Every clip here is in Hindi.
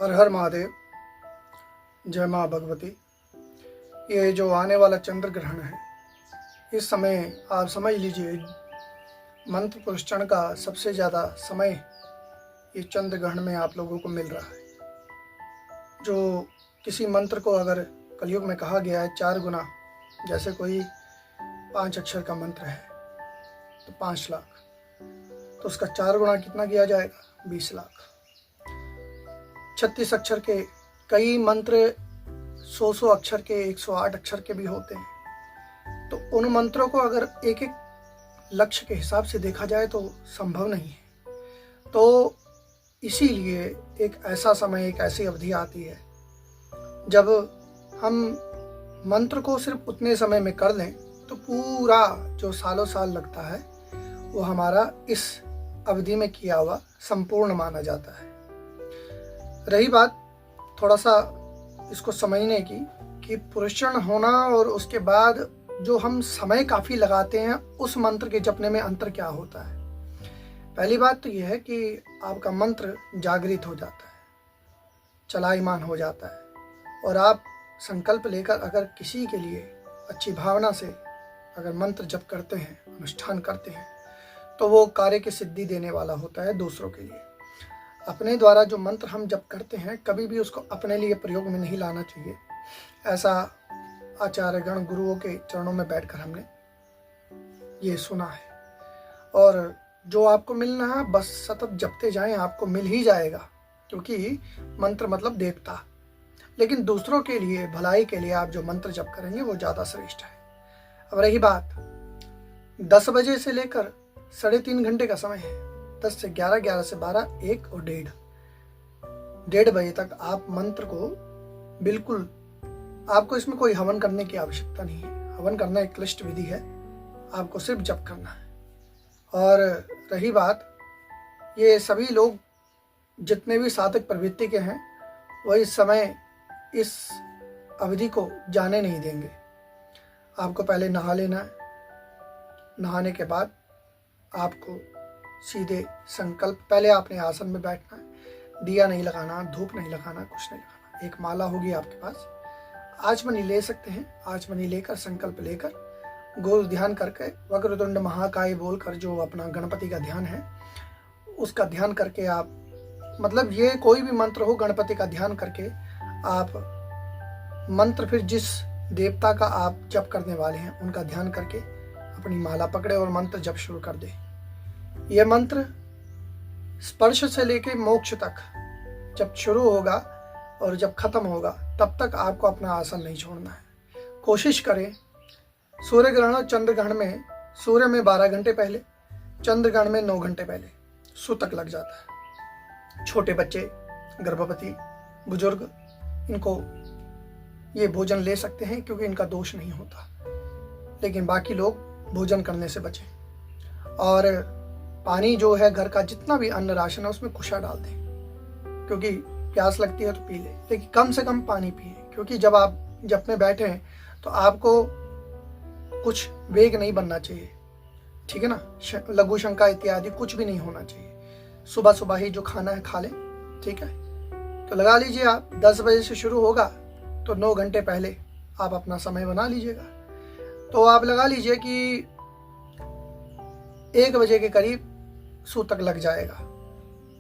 हर हर महादेव। जय माँ भगवती। ये जो आने वाला चंद्र ग्रहण है, इस समय आप समझ लीजिए मंत्र पुरस्चरण का सबसे ज़्यादा समय ये चंद्र ग्रहण में आप लोगों को मिल रहा है। जो किसी मंत्र को अगर कलयुग में कहा गया है 4 गुना, जैसे कोई 5 अक्षर का मंत्र है तो 5 लाख, तो उसका 4 गुना कितना किया जाएगा? 20 लाख। 36 अक्षर के कई मंत्र 100 अक्षर के, 108 अक्षर के भी होते हैं। तो उन मंत्रों को अगर एक एक लक्ष्य के हिसाब से देखा जाए तो संभव नहीं है। तो इसीलिए एक ऐसा समय, एक ऐसी अवधि आती है जब हम मंत्र को सिर्फ उतने समय में कर लें तो पूरा जो सालों साल लगता है वो हमारा इस अवधि में किया हुआ संपूर्ण माना जाता है। रही बात थोड़ा सा इसको समझने की कि पुरस्चरण होना और उसके बाद जो हम समय काफ़ी लगाते हैं उस मंत्र के जपने में अंतर क्या होता है। पहली बात तो यह है कि आपका मंत्र जागृत हो जाता है, चलायमान हो जाता है, और आप संकल्प लेकर अगर किसी के लिए अच्छी भावना से अगर मंत्र जप करते हैं, अनुष्ठान करते हैं, तो वो कार्य की सिद्धि देने वाला होता है दूसरों के लिए। अपने द्वारा जो मंत्र हम जप करते हैं कभी भी उसको अपने लिए प्रयोग में नहीं लाना चाहिए। ऐसा आचार्यगण गुरुओं के चरणों में बैठकर हमने ये सुना है। और जो आपको मिलना है बस सतत जपते जाएं, आपको मिल ही जाएगा, क्योंकि मंत्र मतलब देवता। लेकिन दूसरों के लिए, भलाई के लिए आप जो मंत्र जप करेंगे वो ज़्यादा श्रेष्ठ है। अब रही बात 10 बजे से लेकर 3.5 घंटे का समय है। 10 से 11, 11 से 12, 1 और 1:30 बजे तक आप मंत्र को बिल्कुल, आपको इसमें कोई हवन करने की आवश्यकता नहीं है। हवन करना एक क्लिष्ट विधि है, आपको सिर्फ जप करना है। और रही बात, ये सभी लोग जितने भी साधक प्रवृत्ति के हैं वह इस समय इस अवधि को जाने नहीं देंगे। आपको पहले नहा लेना है। नहाने के बाद आपको सीधे संकल्प, पहले आपने आसन में बैठना है, दिया नहीं लगाना, धूप नहीं लगाना, कुछ नहीं लगाना। एक माला होगी आपके पास, आचमनी ले सकते हैं। आचमनी लेकर, संकल्प लेकर, गोल ध्यान करके, वक्रतुंड महाकाय बोलकर जो अपना गणपति का ध्यान है उसका ध्यान करके आप, मतलब ये कोई भी मंत्र हो, गणपति का ध्यान करके आप मंत्र, फिर जिस देवता का आप जप करने वाले हैं उनका ध्यान करके अपनी माला पकड़े और मंत्र जप शुरू कर दे। यह मंत्र स्पर्श से लेके मोक्ष तक जब शुरू होगा और जब खत्म होगा तब तक आपको अपना आसन नहीं छोड़ना है। कोशिश करें सूर्य ग्रहण और चंद्र ग्रहण में, सूर्य में 12 घंटे पहले, चंद्र ग्रहण में 9 घंटे पहले सूतक लग जाता है। छोटे बच्चे, गर्भवती, बुजुर्ग, इनको ये भोजन ले सकते हैं क्योंकि इनका दोष नहीं होता। लेकिन बाकी लोग भोजन करने से बचें। और पानी जो है, घर का जितना भी अन्न राशन है उसमें कुशा डाल दें, क्योंकि प्यास लगती है तो पी लें, लेकिन कम से कम पानी पिए। क्योंकि जब आप जप में बैठे हैं तो आपको कुछ वेग नहीं बनना चाहिए, ठीक है ना। लघु शंका इत्यादि कुछ भी नहीं होना चाहिए। सुबह सुबह ही जो खाना है खा लें, ठीक है। तो लगा लीजिए आप 10 बजे से शुरू होगा तो 9 घंटे पहले आप अपना समय बना लीजिएगा। तो आप लगा लीजिए कि 1 बजे के करीब सूतक लग जाएगा,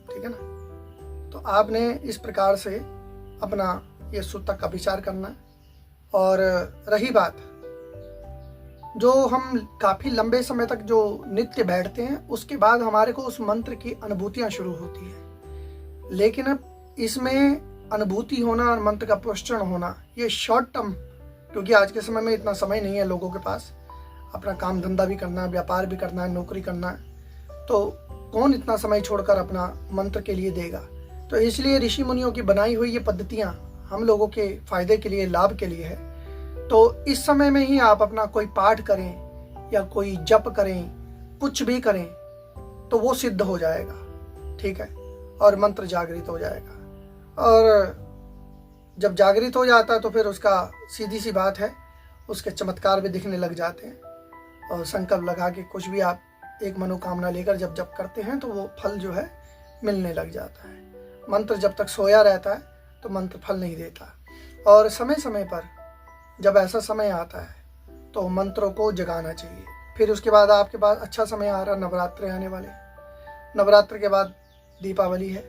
ठीक है ना। तो आपने इस प्रकार से अपना ये सूतक का विचार करना है। और रही बात, जो हम काफ़ी लंबे समय तक जो नित्य बैठते हैं उसके बाद हमारे को उस मंत्र की अनुभूतियाँ शुरू होती हैं। लेकिन अब इसमें अनुभूति होना और मंत्र का पुरस्चरण होना ये शॉर्ट टर्म, क्योंकि आज के समय में इतना समय नहीं है लोगों के पास, अपना काम धंधा भी करना है, व्यापार भी करना है, नौकरी करना है, तो कौन इतना समय छोड़कर अपना मंत्र के लिए देगा। तो इसलिए ऋषि मुनियों की बनाई हुई ये पद्धतियाँ हम लोगों के फायदे के लिए, लाभ के लिए है। तो इस समय में ही आप अपना कोई पाठ करें या कोई जप करें, कुछ भी करें तो वो सिद्ध हो जाएगा, ठीक है, और मंत्र जागृत हो जाएगा। और जब जागृत हो जाता है तो फिर उसका सीधी सी बात है, उसके चमत्कार भी दिखने लग जाते हैं। और संकल्प लगा के कुछ भी आप एक मनोकामना लेकर जब जप करते हैं तो वो फल जो है मिलने लग जाता है। मंत्र जब तक सोया रहता है तो मंत्र फल नहीं देता। और समय समय पर जब ऐसा समय आता है तो मंत्रों को जगाना चाहिए। फिर उसके बाद आपके पास अच्छा समय आ रहा, नवरात्रे आने वाले, नवरात्र के बाद दीपावली है,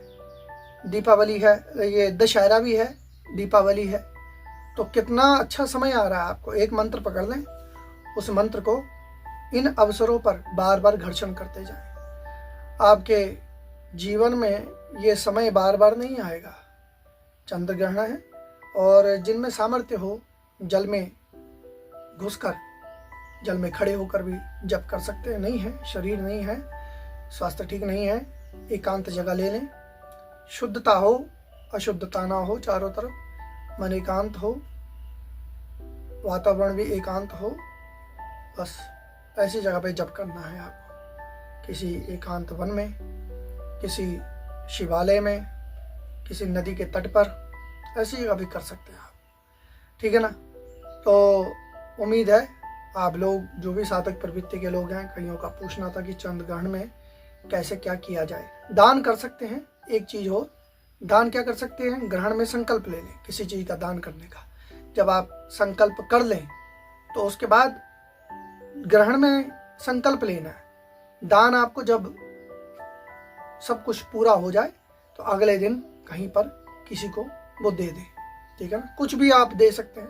दीपावली है, ये दशहरा भी है, दीपावली है। तो कितना अच्छा समय आ रहा है आपको। एक मंत्र पकड़ लें, उस मंत्र को इन अवसरों पर बार बार घर्षण करते जाएं। आपके जीवन में ये समय बार बार नहीं आएगा। चंद्र ग्रहण है और जिनमें सामर्थ्य हो जल में घुसकर, जल में खड़े होकर भी जप कर सकते हैं। नहीं है, शरीर नहीं है, स्वास्थ्य ठीक नहीं है, एकांत जगह ले लें। शुद्धता हो, अशुद्धता ना हो, चारों तरफ मन एकांत हो, वातावरण भी एकांत हो। बस ऐसी जगह पे जप करना है आपको, किसी एकांत वन में, किसी शिवालय में, किसी नदी के तट पर, ऐसी जगह भी कर सकते हैं आप। ठीक है ना। तो उम्मीद है आप लोग जो भी साधक प्रवृत्ति के लोग हैं, कईयों का पूछना था कि चंद्र ग्रहण में कैसे क्या किया जाए। दान कर सकते हैं। एक चीज हो, दान क्या कर सकते हैं, ग्रहण में संकल्प ले लें किसी चीज का दान करने का। जब आप संकल्प कर लें तो उसके बाद ग्रहण में संकल्प लेना है। दान आपको जब सब कुछ पूरा हो जाए तो अगले दिन कहीं पर किसी को वो दे दें। ठीक है ना। कुछ भी आप दे सकते हैं,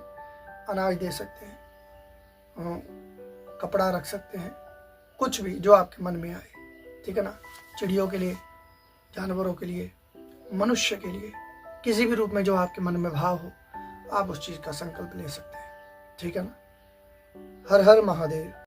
अनाज दे सकते हैं, कपड़ा रख सकते हैं, कुछ भी जो आपके मन में आए। ठीक है ना। चिड़ियों के लिए, जानवरों के लिए, मनुष्य के लिए, किसी भी रूप में जो आपके मन में भाव हो, आप उस चीज का संकल्प ले सकते हैं। ठीक है ना। हर हर महादेव।